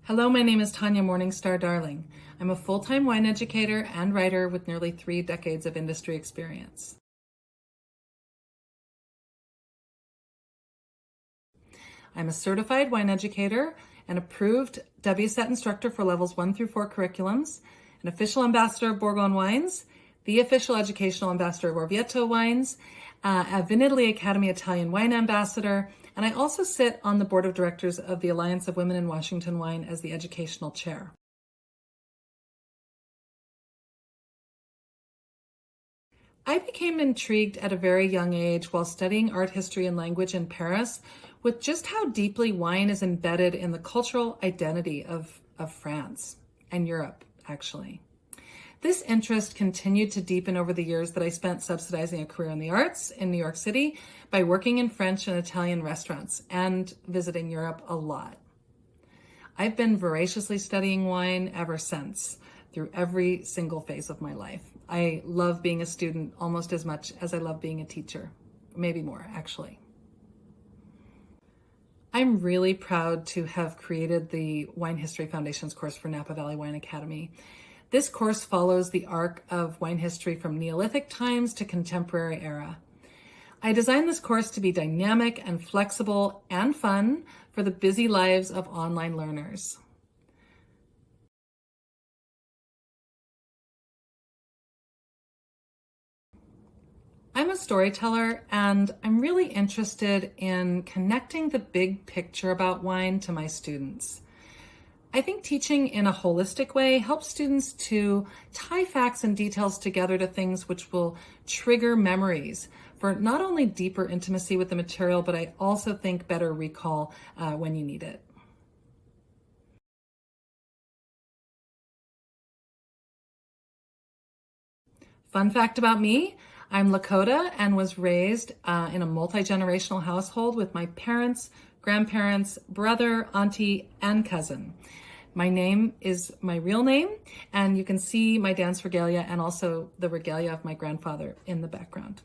Hello, my name is Tanya Morningstar Darling. I'm a full-time wine educator and writer with nearly 3 decades of industry experience. I'm a certified wine educator, an approved WSET instructor for levels 1 through 4 curriculums, an official ambassador of Bourgogne Wines, the official educational ambassador of Orvieto Wines, a Vinitaly Academy Italian wine ambassador, and I also sit on the board of directors of the Alliance of Women in Washington Wine as the educational chair. I became intrigued at a very young age while studying art history and language in Paris with just how deeply wine is embedded in the cultural identity of France and Europe, actually. This interest continued to deepen over the years that I spent subsidizing a career in the arts in New York City by working in French and Italian restaurants and visiting Europe a lot. I've been voraciously studying wine ever since, through every single phase of my life. I love being a student almost as much as I love being a teacher, maybe more actually. I'm really proud to have created the Wine History Foundations course for Napa Valley Wine Academy. This course follows the arc of wine history from Neolithic times to contemporary era. I designed this course to be dynamic and flexible and fun for the busy lives of online learners. I'm a storyteller, and I'm really interested in connecting the big picture about wine to my students. I think teaching in a holistic way helps students to tie facts and details together to things which will trigger memories for not only deeper intimacy with the material, but I also think better recall when you need it. Fun fact about me, I'm Lakota and was raised in a multi-generational household with my parents, grandparents, brother, auntie, and cousin. My name is my real name, and you can see my dance regalia and also the regalia of my grandfather in the background.